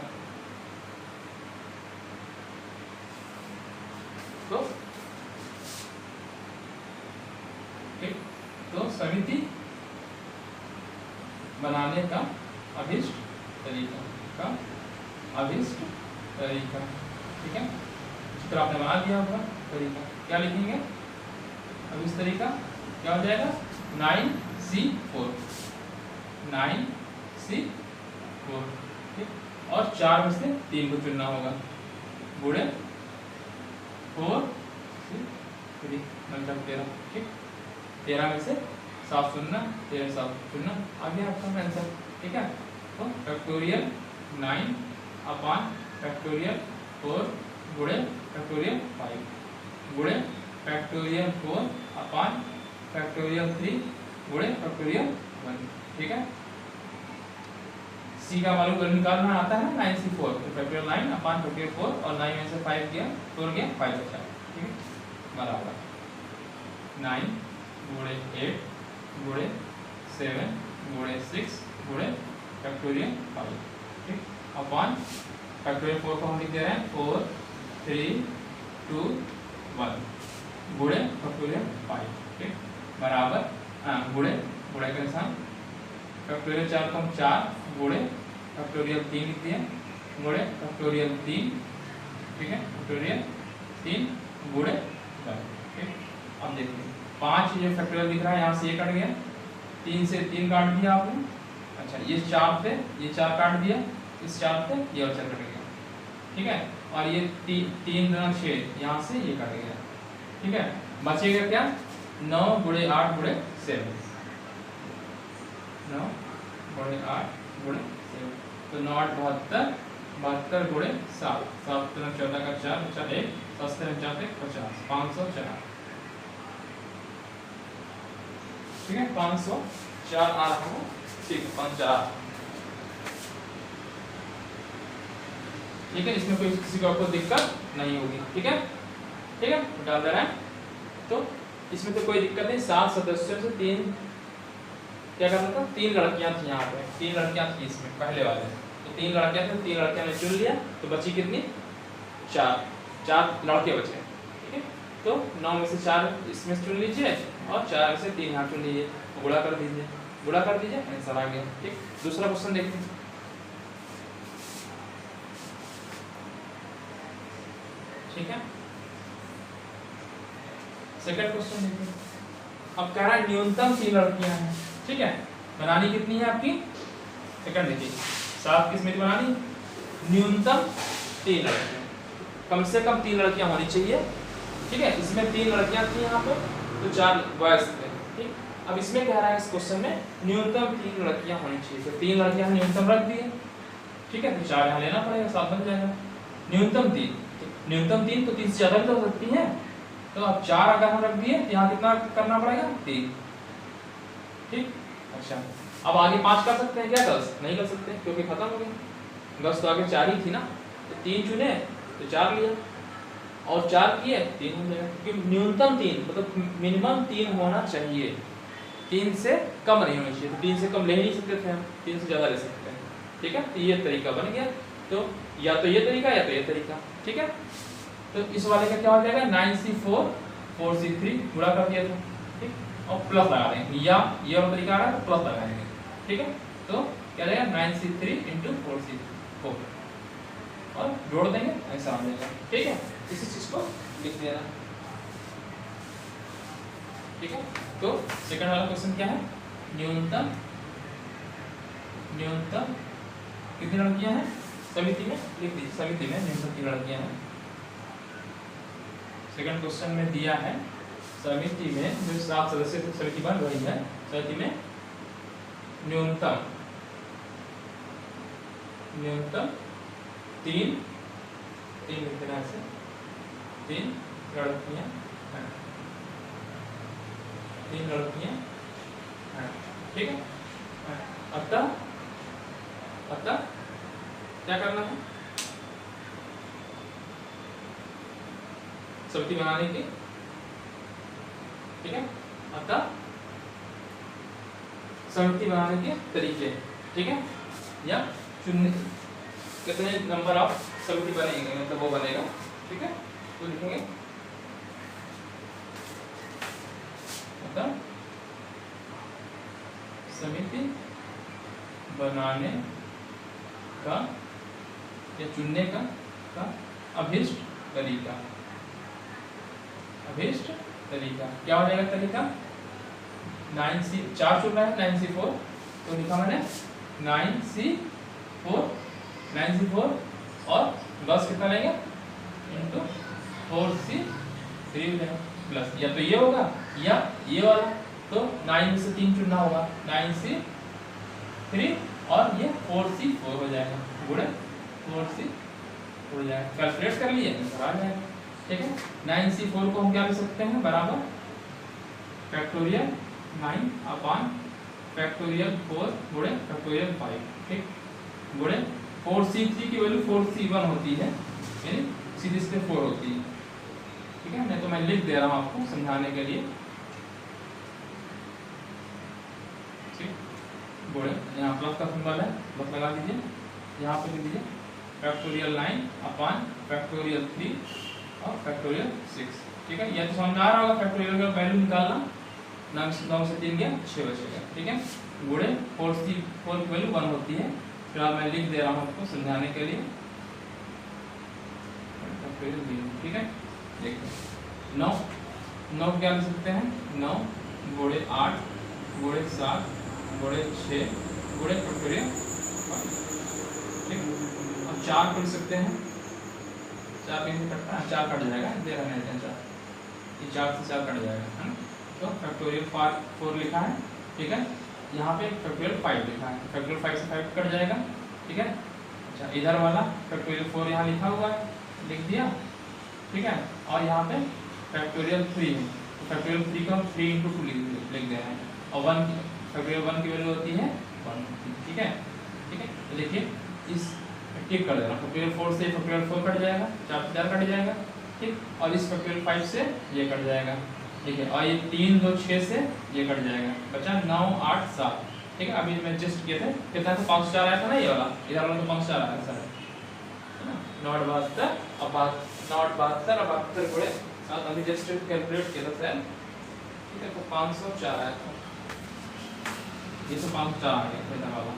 तो ठीक, तो समिति बनाने का अभिष्ट तरीका ठीक है। चित्र आपने बना दिया होगा, तरीका क्या लिखेंगे? अभिष्ट तरीका क्या हो जाएगा? 9C4 ठीक। और 4 में से 3 को चुनना होगा, गुणे 4 3 13, ठीक। 13 में से 7 चुनना, 13 7 चुनना, आ गया आपका आंसर, ठीक है। तो फैक्टोरियल 9 अपॉन फैक्टोरियल 4 गुणे फैक्टोरियल 5 गुणे फैक्टोरियल 4 अपॉन फैक्टोरियल 3 गुणे फैक्टोरियल 1, ठीक है। सी का वैल्यू निकालना आता है 9C4, तो फैक्टोरियल 9 अपॉन फैक्टोरियल 4 और 9 में से 5 गया, 4 गया, 5 बचा, ठीक है, बराबर 9 गुणे 8 गुणे 7 गुणे 6 गुणे फैक्टोरियल 5, ठीक, अपॉन फैक्टोरियल 4 को हम लिख दे रहे हैं 4 3 2 1 गुणे फैक्टोरियल 5, ठीक, बराबर गुणे के साथ फैक्टोरियल 4 को हम 4 गुणे फैक्टोरियल 3 लिख दिए, गुणे फैक्टोरियल 3, ठीक है, फैक्टोरियल 3 गुणे 1, ठीक। अब देखिए 5 जो फैक्टोरियल दिख रहा है यहाँ से ये कट गया, 3 से 3 काट दिया आपने, अच्छा ये 4 पे ये 4 काट दिया, इस 4 पे ये और 4 कट गया, ठीक है। और ये 3 गुना 6 यहाँ से ये कट गया, ठीक है। बचेगा क्या? 9 गुणे 8 गुणे 7, 9 गुणे 8 गुणे 7, तो 9 8 72, 72 गुणे 7, 7 3 14 का 4 बचा 1, 7 3 4 50, 504, ठीक है, 504 आ रहा है, ठीक है, 504, ठीक है। इसमें कोई किसी को आपको दिक्कत नहीं होगी, ठीक है, ठीक है, डाल दे रहे हैं। तो इसमें तो कोई दिक्कत नहीं। 7 सदस्यों से 3 क्या करना था? 3 लड़कियां थी यहाँ पे, 3 लड़कियां थी इसमें पहले वाले, तो 3 लड़कियां थी, 3 लड़कियां ने चुन लिया, तो बची कितनी? 4 लड़के बचे, ठीक है। तो 9 में से 4 इसमें चुन लीजिए और 4 में से 3 यहाँ चुन लीजिए, गुणा कर दीजिए, आंसर आ गया, ठीक। दूसरा क्वेश्चन देखते हैं, ठीक है। सेकंड क्वेश्चन देखिए। अब कह रहा है न्यूनतम 3 लड़कियां हैं, ठीक है। बनानी कितनी है आपकी? सेकंड देखिए, 7 की समिति बनानी, न्यूनतम 3 लड़कियां, कम से कम 3 लड़कियां होनी चाहिए, ठीक है। इसमें 3 लड़कियां थी यहाँ पे, तो 4 बॉयज थे, ठीक। अब इसमें कह रहा है इस क्वेश्चन में न्यूनतम 3 लड़कियां होनी चाहिए, तो 3 लड़कियां न्यूनतम रख दिए, ठीक है, तो 4 यहाँ लेना पड़ेगा, 7 बन जाएगा। न्यूनतम 3, तो 3 से ज्यादा भी तो हो सकती है, तो अब 4 अगर हम रख दिए तो यहाँ कितना करना पड़ेगा? 3, ठीक। अच्छा, अब आगे 5 कर सकते हैं क्या? 10 नहीं कर सकते क्योंकि खत्म हो गया, 10 तो आगे 4 ही थी ना, तो 3 चुने तो 4 लिया और 4 किए 3 हो जाएगा, क्योंकि न्यूनतम 3 मतलब मिनिमम 3 होना चाहिए, 3 से कम नहीं होना चाहिए, तो 3 से कम ले ही नहीं सकते थे हम, 3 से ज़्यादा ले सकते हैं, ठीक है। तो ये तरीका बन गया, तो या तो ये तरीका या तो ये तरीका, ठीक है। तो इस वाले का क्या हो जाएगा? 9C4 4C3 गुणा कर दिया था, ठीक, और प्लस लगा देंगे, या ये वाला तरीका आ रहा है तो प्लस लगाएंगे, ठीक है। तो क्या रहेगा? 9C3 × 4C4 और जोड़ देंगे, ऐसा आ जाएगा, ठीक है। इसी चीज को लिख देना, ठीक है। तो सेकंड वाला क्वेश्चन क्या है? न्यूनतम कितनी लड़कियां हैं? समिति में लिख दीजिए, समिति में न्यूनतम 3 लड़कियां हैं। सेकंड क्वेश्चन में दिया है समिति में जो 7 सदस्य समिति बन रही है, समिति में न्यूनतम 3 लिख देना ऐसे, 3 लड़कियां हैं, 3 लड़कियां हैं, ठीक है। अतः क्या करना है, समिति बनाने की, ठीक है। अतः समिति बनाने के तरीके, ठीक है, या चुनने कितने नंबर ऑफ समिति बनेंगे, मतलब वो बनेगा, ठीक है। तो लिखेंगे अतः समिति बनाने का या चुनने का अभीष्ट तरीका क्या हो जाएगा तरीका, 9C 4 चुन रहा है, 9C4 तो लिखा मैंने 9C4 और 10 कितना लेंगे इंटू 4C3 प्लस, या तो ये होगा या ये वाला, तो 9 में से 3 चुनना होगा, 9C3 और ये 4C4 हो जाएगा, गुणे 4C हो जाएगा। कैलकुलेट कर लिए आ जाएगा, ठीक है। 9C4 को हम क्या लिख सकते हैं, बराबर फैक्टोरियल 9 अपॉन फैक्टोरियल 4 गुणे फैक्टोरियल 5, ठीक, गुणे 4C3 की वैल्यू 4C1 होती है, यानी सीधे सीधे 4 होती है, ठीक है। नहीं तो मैं लिख दे रहा हूँ आपको समझाने के लिए, ठीक, गुणे यहाँ प्लस का सिंबल है, बस लगा दीजिए, यहाँ पे लिख दीजिए फैक्टोरियल 9 अपॉन फैक्टोरियल 3 और फैक्टोरियल 6, ठीक है। यह तो समझ में आ रहा होगा, फैक्टोरियल का वैल्यू निकालना, 9 से 3 गया 6 बचेगा, ठीक है। गुणे 4C4 की वैल्यू 1 होती है, फिर मैं लिख दे रहा हूँ आपको समझाने के लिए, ठीक है। देखिए 9 क्या लिख सकते हैं, 9 गुणे 8 गुणे 7 गुणे 6 गुणे फैक्टोरियल 5, ठीक। अब 4 कर सकते हैं, 4 कैसे कटता है, 4 कट जाएगा, दे रहे हैं 4, ये 4 से 4 कट जाएगा, है ना। तो फैक्टोरियल 4 लिखा है, ठीक है। यहाँ पे फैक्टोरियल 5 लिखा है, फैक्टोरियल 5 से 5 कट जाएगा, ठीक है। अच्छा, इधर वाला फैक्टोरियल 4 यहाँ लिखा हुआ है, लिख दिया, ठीक है। और यहाँ पे फैक्टोरियल 3 है, तो फैक्टोरियल 3 को 3 × 2 लिख दे रहे हैं, और 1 फैक्टोरियल 1 की वैल्यू होती है 1, ठीक है, ठीक है। तो देखिए इस टिक कर देना, फैक्टोरियल 4 से फैक्टोरियल 4 कट जाएगा, 4 से 4 कट जाएगा, ठीक। और इस फैक्टोरियल 5 से ये कट जाएगा, ठीक है। और ये 3 2 6 से ये कट जाएगा, बचा 9 8 7, ठीक है। अभी मैं जस्ट किए थे कितना, तो 5 4 आया था ना, ये वाला इधर वाला तो 5 4 आया था, है ना। 9 72 अब 72 गुणे 7, अभी जस्ट कैलकुलेट किया था सर, ठीक है। तो 504 आया था, ये तो 504 आ गया इधर वाला,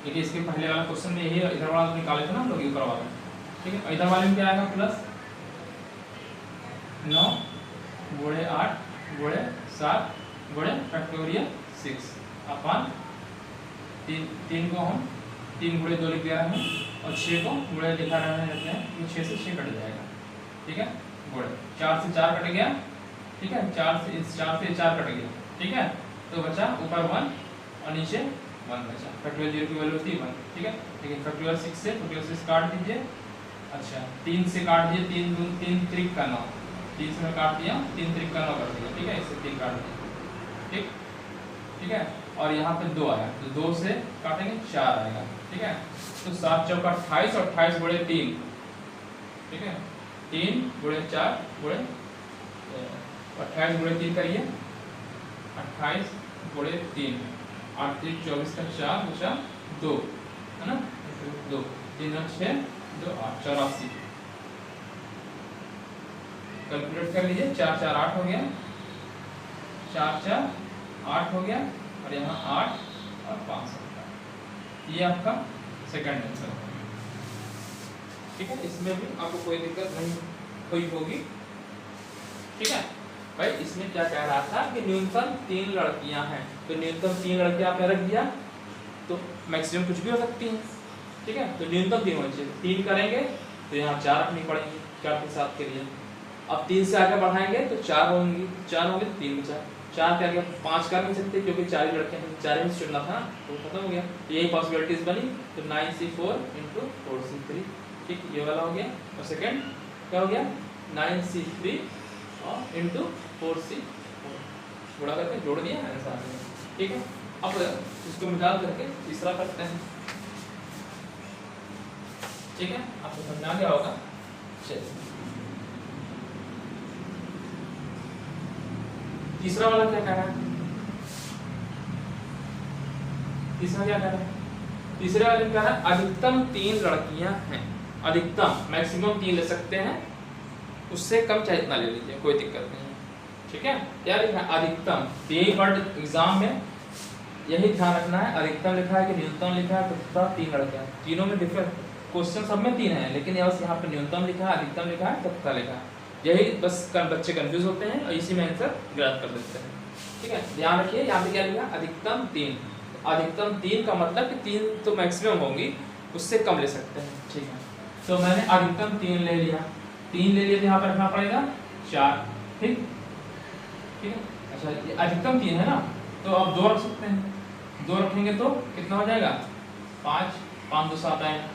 क्योंकि इसके पहले वाला क्वेश्चन में यही इधर वाला तो निकाले थे ना हम लोग, ऊपर वाला, ठीक है। इधर वाले में क्या आएगा, प्लस 9 गुणे 8 गुणे 7 गुणे फैक्टोरियल 6 अपॉन 3 को हम 3 गुणे 2 लिख दे रहे हैं, और 6 को गुणे लिखा रहे हैं, ये 6 से 6 कट जाएगा, ठीक है। गुणे 4 से 4 कट गया, ठीक है, 4 से 4 कट गया, ठीक है। तो बचा ऊपर 1 और नीचे 1 बचा, फैक्टोरियल 0 की वैल्यू होती है 1, ठीक है। लेकिन फैक्टोरियल 6 से फैक्टोरियल 6 काट दीजिए, अच्छा 3 से काट दिए, 3 त्रिक का 9, 3 से मैं काट दिया, 3 त्रिक का 9 कर दिया, ठीक है। इससे 3 काट दिया, ठीक, ठीक है। और यहाँ पे 2 आया, तो 2 से काटेंगे 4 आएगा, ठीक है। तो 7 चौका 28 और 28 गुणे 3, ठीक है। 3 गुणे 4 गुणे 28 गुणे 3 करिए, 28 गुणे 3 8 3 24 का 4 बचा 2, है ना, 2 3 6 2 8 84, कैलकुलेट कर लीजिए, 4 4 8 हो गया, 4 4 8 हो गया, और यहाँ 8 और 5, ये आपका सेकंड आंसर है, ठीक है। इसमें भी आपको कोई दिक्कत नहीं हुई होगी, ठीक है भाई। इसमें क्या कह रहा था कि न्यूनतम 3 लड़कियां हैं, तो न्यूनतम 3 लड़कियां आपने रख दिया, तो मैक्सिमम कुछ भी हो सकती हैं, ठीक है। तो न्यूनतम 3 होना चाहिए, 3 करेंगे तो यहाँ 4 रखनी पड़ेंगी 4 के 7 के लिए। अब 3 से आगे बढ़ाएंगे तो 4 होंगी, 4 होंगे तो 3 बचा, 4 क्या गया 5 कर नहीं सकते क्योंकि 4 ही लड़के हैं, 4 में से चुनना था तो खत्म हो गया। तो यही पॉसिबिलिटीज बनी, तो 9C4 × 4C3, ठीक ये वाला हो गया। और सेकंड क्या हो गया 9C3 × 4C4, गुणा करके जोड़ दिया आंसर आ गया, ठीक है। अब इसको मिटा करके तीसरा करते हैं, ठीक है, आपको समझ आ गया होगा। चलिए तीसरा वाला क्या कह रहा है, तीसरा क्या कह रहा है, तीसरे वाले क्या है अधिकतम 3 लड़कियां हैं, अधिकतम मैक्सिमम 3 ले सकते हैं, उससे कम चाहे इतना ले लीजिए कोई दिक्कत नहीं है, ठीक है। क्या लिखा है अधिकतम, यही वर्ड एग्जाम में यही ध्यान रखना है, अधिकतम लिखा है कि न्यूनतम लिखा है, तथा 3 लड़कियां, तीनों में डिफरेंट क्वेश्चन सब में 3 है, लेकिन यहाँ पे न्यूनतम लिखा है, अधिकतम लिखा है, तथा लिखा है, यही बस बच्चे कंफ्यूज होते हैं और इसी में आंसर गलत कर देते हैं, ठीक है। ध्यान रखिए यहाँ पे क्या लिखा अधिकतम 3, अधिकतम 3 का मतलब कि 3 तो मैक्सिमम होंगी, उससे कम ले सकते हैं, ठीक है। तो मैंने अधिकतम 3 ले लिया, 3 ले लिया तो यहाँ पर रखना पड़ेगा 4, ठीक ठीक है। अच्छा ये अधिकतम 3 है ना, तो अब 2 रख सकते हैं, 2 रखेंगे तो कितना हो जाएगा 5, 5 2 7 आएगा।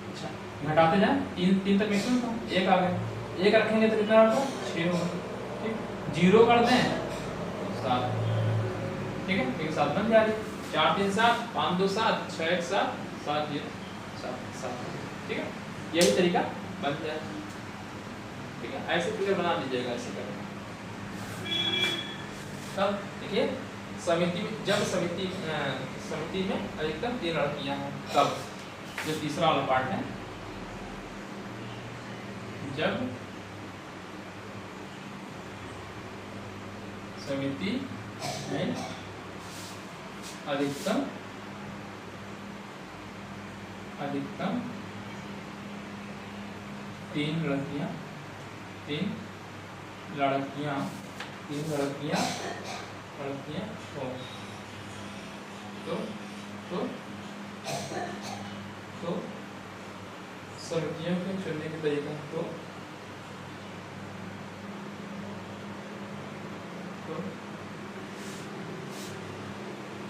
अच्छा घटाते जाए 3 तक मैक्सिमम था, 1 आ गया, 1 रखेंगे तो कितना होगा 6 होगा, ठीक 0 कर दें 7, ठीक है, एक 7 बन जा रही, 4 3 7 5 2 7 6 1 7 7 0 7 7, ठीक है, यही तरीका बन जाए, ठीक है। ऐसे फिगर बना लीजिएगा ऐसे करें। तब देखिए समिति में, जब समिति में अधिकतम 3 लड़कियां हैं, तब जो तीसरा वाला पार्ट है, जब समिति में अधिकतम 3 लड़कियां हो, तो समितियों के चुनने के तरीका, तो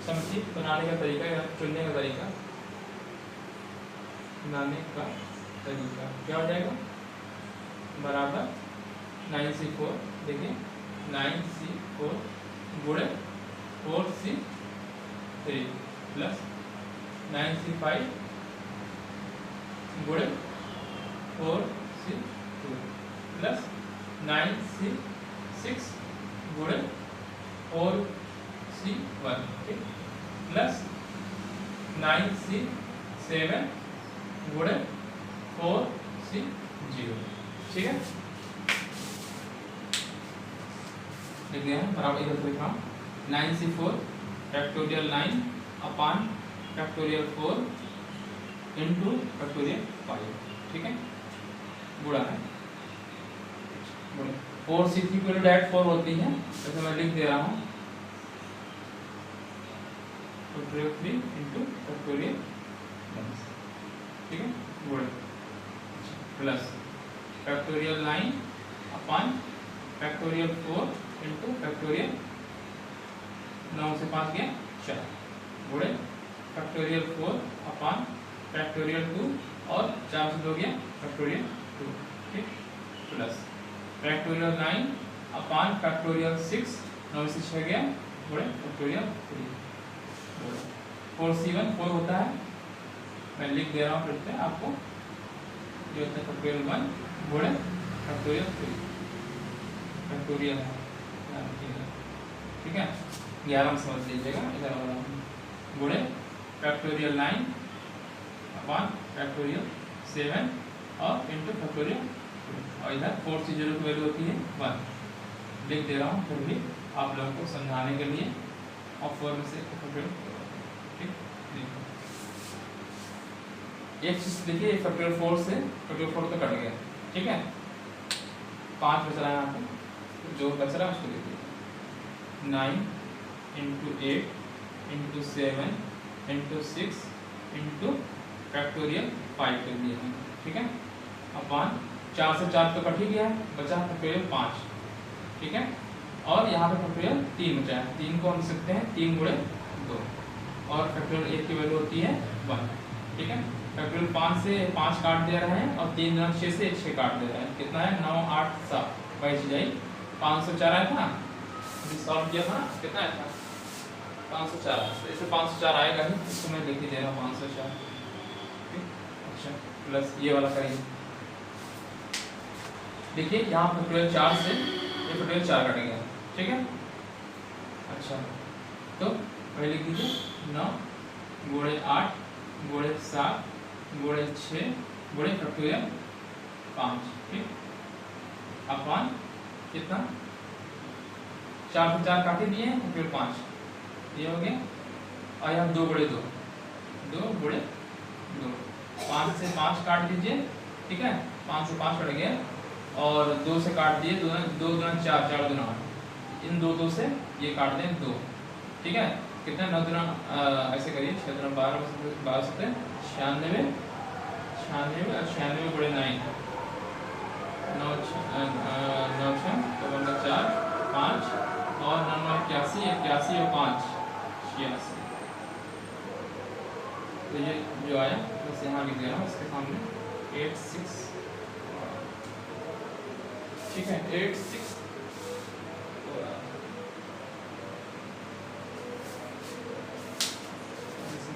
समिति बनाने का तरीका या चुनने का तरीका, क्या हो जाएगा बराबर 9C4, देखिए 9C4 गुणे 4C3 प्लस 9C5 गुणे 4C2 प्लस 9C6 गुणे 4C1, ठीक, प्लस 9C7 गुणे 4C0, ठीक है। लिख दिया है बराबर, इधर लिखा 9C4 फैक्टोरियल 9 अपान फैक्टोरियल 4 इंटू फैक्टोरियल 5, ठीक है, गुणा है 4C3 को डायरेक्ट 4 होती है, जैसे मैं लिख दे रहा हूँ फैक्टोरियल 3 इंटू फैक्टोरियल 1, ठीक है, गुणा प्लस फैक्टोरियल 9 अपान फैक्टोरियल 4 इंटू फैक्टोरियल 9 से 5 गया 4 गुणे फैक्टोरियल 4 अपान फैक्टोरियल 2 और 4 से 2 गया फैक्टोरियल 2, ठीक, प्लस फैक्टोरियल 9 अपान फैक्टोरियल 6 9 से 6 गया गुणे फैक्टोरियल 3, 4C1 4 होता है, मैं लिख दे रहा हूँ फिर से आपको, ये होता है फैक्टोरियल 1 गुणे फैक्टोरियल 3 फैक्टोरियल है, ठीक है, 11 में समझ लीजिएगा, इधर गुणे फैक्टोरियल 9 अपान फैक्टोरियल 7 और इंटू फैक्टोरियल 2, और इधर 4C0 की वैल्यू होती है 1, लिख दे रहा हूँ फिर भी आप लोगों को समझाने के लिए, और 4 में से ठीक, एक चीज देखिए फैक्टोरियल 4 से फैक्टोरियल 4 तो कट गया, ठीक है, 5 बच रहा है यहाँ पे, जो बच रहा है उसको देखिए 9 into 8 into 7 into 6 into factorial 5 कर दिया है, ठीक है, अपॉन 4 से 4 तो कट ही गया है, बचा फैक्टोरियल 5, ठीक है, और यहाँ पे फैक्टोरियल 3 बचा है, 3 को हम लिख सकते हैं 3 गुणे 2, और फैक्टोरियल 1 की वैल्यू होती है 1, ठीक है। फैक्टोरियल 5 से 5 काट दे रहे हैं और 3 गुना 6 से 6 काट दे रहे हैं, कितना है 9 8 7 22 जाई 504 आया था, सॉल्व किया था कितना आया था 504, तो इसे 504 आएगा ही, इसको मैं लिख ही दे रहा हूँ 504, अच्छा, प्लस ये वाला करेंगे, देखिए यहाँ फैक्टोरियल 4 से ये फैक्टोरियल 4 कटेगा, ठीक है, अच्छा, तो पहले लिख दीजिए 9 गुणे 8 गुणे 7 गुणे 6 गुणे फैक्टोरियल 5, ठीक, अपॉन कितना 4 से 4 काट ही दिए हैं, फैक्टोरियल 5 ये हो गया, और यहाँ 2 गुणे 2 2 गुणे 2, 5 से 5 काट दीजिए, ठीक है, 5 से 5 कट गया, और 2 से काट दिए, 2 2 4 4 2 8, इन 2 2 से ये काट दें 2, ठीक है, कितना 9 2 ऐसे करिए 6 2 12 12 सकते 96 96 और 96 गुणे 9 9 9 6 तो 4 5 और 9 9 81 81 और 5 86, तो ये जो आया बस यहाँ लिख दे रहा हूँ इसके सामने 86, ठीक है 86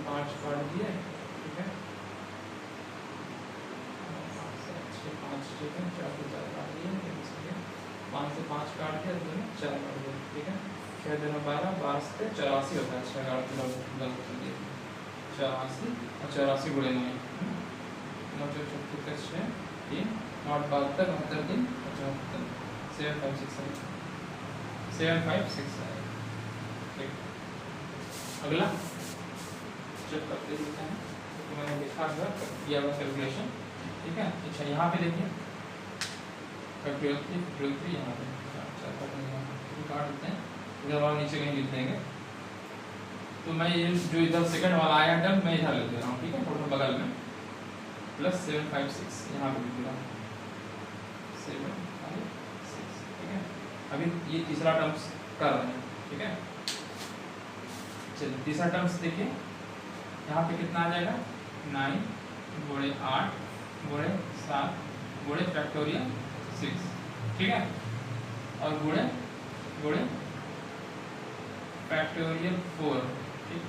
5 काट दिए, ठीक है, 5 ठीक है, 4 से 4 काट दिए, 5 से 5 काट दिया, 2 में 4 काट दिया, ठीक है, 6 2 12 12 से 84 होता है, 6 काट दिया 84 और 84 गुणे 9 9 36 6 3 8 72 72 3 75 7 5 6 7 5 6 ठीक, अगला चेक करते हैं, तो मैंने लिखा है किया हुआ कैलकुलेशन, ठीक है, अच्छा यहाँ पे देखिए फैक्टोरियल 3 यहाँ पे काट देते हैं, इधर वाला नीचे कहीं लिख देंगे, तो मैं ये जो इधर सेकंड वाला आया टर्म मैं इधर लिख दे रहा हूँ, ठीक है, टोटल बगल में प्लस 756 यहाँ पे लिख रहा हूँ 756, ठीक है, अभी ये तीसरा टर्म्स कर रहे हैं, ठीक है, चलिए तीसरा टर्म्स देखिए, यहाँ पे कितना आ जाएगा 9 गुणे 8 गुणे 7 गुणे फैक्टोरियल 6, ठीक है, और गुणे गुणे फैक्टोरियल 4, ठीक,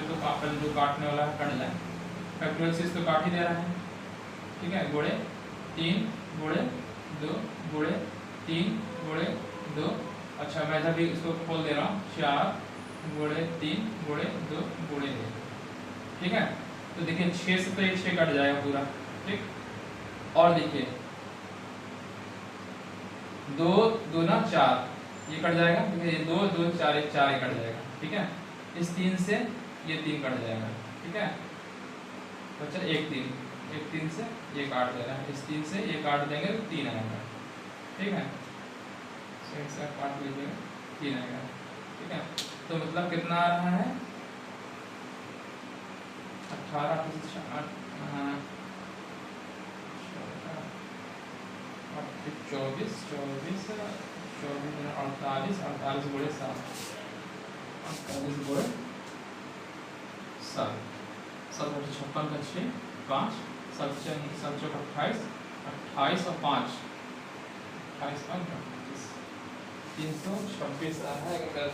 जो काटने वाला है कट जाए, फैक्टोरियल 6 तो काट ही दे रहा है, ठीक है, गुणे 3 गुणे 2 गुणे 3 गुणे 2, अच्छा मैं इधर भी इसको खोल दे रहा हूँ 4 गुणे 3 गुणे 2 गुणे 1, ठीक है, तो देखिए 6 से तो एक 6 कट जाएगा पूरा, ठीक, और देखिए 2 2 ना 4 ये कट जाएगा, देखिए 2 2 4 1 4 कट जाएगा, ठीक है, इस 3 से ये 3 कट जाएगा, ठीक है, बच्चा 1 3 से ये काट दे रहा है, इस 3 से ये काट देंगे तो 3 आएगा, ठीक है, से काट लीजिएगा 3 आएगा, ठीक है, तो मतलब कितना आ रहा है 18 24 24 48 48 गुणे 7 48 गुणे 7 7 56 का 6 5 7 7 28 28 और 5 28 5 326 आ रहा है, अगर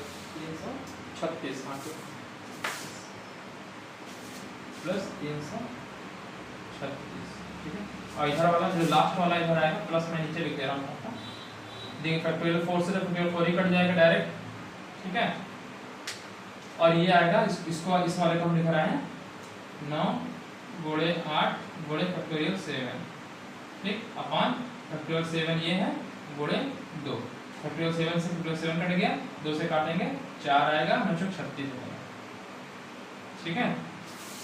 336 हाँ प्लस 336, ठीक है, और इधर वाला जो लास्ट वाला इधर आएगा प्लस मैं नीचे लिख दे रहा हूँ आपको, देखिए फैक्टोरियल 4 से फैक्टोरियल 4 ही कट जाएगा डायरेक्ट, ठीक है, और ये आएगा इसको इस वाले को हम लिख रहे हैं 9 गुणे 8 गुणे फैक्टोरियल 7, ठीक, अपॉन फैक्टोरियल 7 ये है गुणे 2, फैक्टोरियल 7 से फैक्टोरियल 7 कट गया, 2 से काटेंगे 4 आएगा, 9 36 होगा, ठीक है,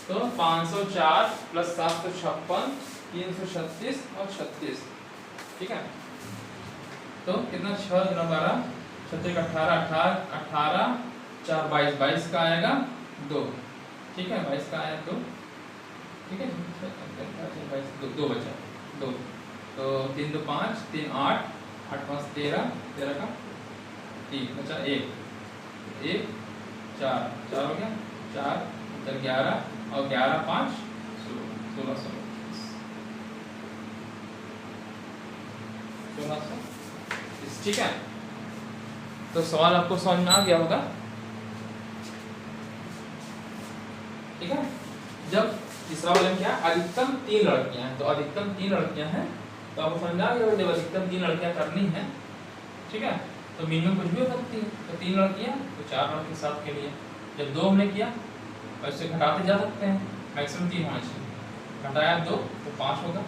तो 504 प्लस 756 336 और 36, ठीक है, तो कितना 6 12 36 18 18 18 4 22, 22 का आएगा 2, ठीक है, 22 का आया 2, ठीक है, 2 बचा 2, तो 3 2 5, 3 8, 8 5 13, 13 का 3 बचा 1, 1 4 4 हो गया, 4 उधर 11 और 11 5 16 16 ठीक है। तो सवाल आपको समझ में आ गया होगा, ठीक है। जब तीसरा वाले में क्या अधिकतम 3 लड़कियां हैं, तो अधिकतम 3 लड़कियां हैं, तो आपको समझ में आ गया जब अधिकतम 3 लड़कियां करनी है, ठीक है, तो मिनिमम कुछ भी हो सकती है, तो 3 लड़कियां तो 4 लड़के साथ के लिए, जब 2 हमने किया वैसे घटाते जा सकते हैं, मैक्सिमम 3 होना चाहिए, घटाया 2 तो 5 होगा,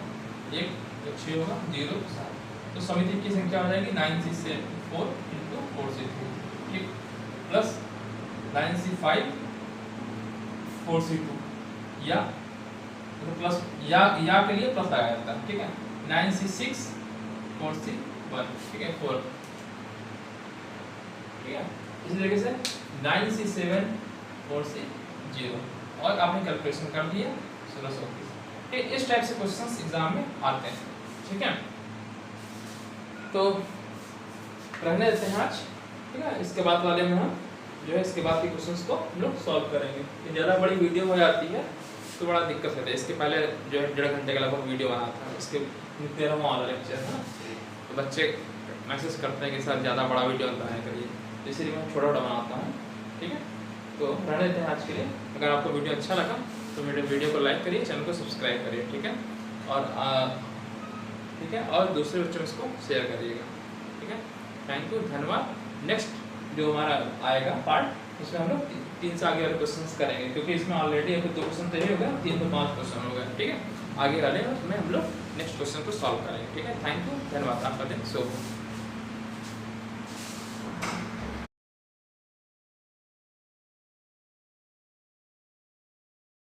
1 तो 6 होगा, 0 तो 7, तो समिति की संख्या हो जाएगी 9C4 × 4C2, ठीक, प्लस 9C5 4C2, या तो प्लस या के लिए प्लस लगाया जाता है, ठीक है, 9C6 4C1, ठीक है, 4, ठीक है, इसी तरीके से 9C7 4C0, और आपने कैलकुलेशन कर दिया 1630, ठीक, इस टाइप से क्वेश्चंस एग्जाम में आते हैं, ठीक है। तो रहने देते हैं आज, ठीक है, इसके बाद वाले में हम जो है इसके बाद के क्वेश्चंस को हम लोग सॉल्व करेंगे। ये ज़्यादा बड़ी वीडियो हो जाती है तो बड़ा दिक्कत होता है, इसके पहले जो है 1.5 घंटे का लगभग वीडियो बना था, इसके 13वां वाला लेक्चर है ना, तो बच्चे मैसेज करते हैं कि सर ज़्यादा बड़ा वीडियो बनाया करिए, इसीलिए मैं छोटा छोटा बनाता हूँ, ठीक है। तो रहने देते हैं आज के लिए, अगर आपको वीडियो अच्छा लगा तो मेरे वीडियो को लाइक करिए, चैनल को सब्सक्राइब करिए, ठीक है, और दूसरे बच्चों को शेयर करिएगा, ठीक है। थैंक यू, धन्यवाद। नेक्स्ट जो हमारा आएगा पार्ट, उसमें हम लोग 3 से आगे वाले क्वेश्चंस करेंगे, क्योंकि इसमें ऑलरेडी अभी 2 क्वेश्चन तो ये हो गया, 3 तो 5 क्वेश्चन हो गए, ठीक है। आगे वाले में हम लोग नेक्स्ट क्वेश्चन को सॉल्व करेंगे, ठीक है। थैंक यू, धन्यवाद, आपका दिन शुभ हो।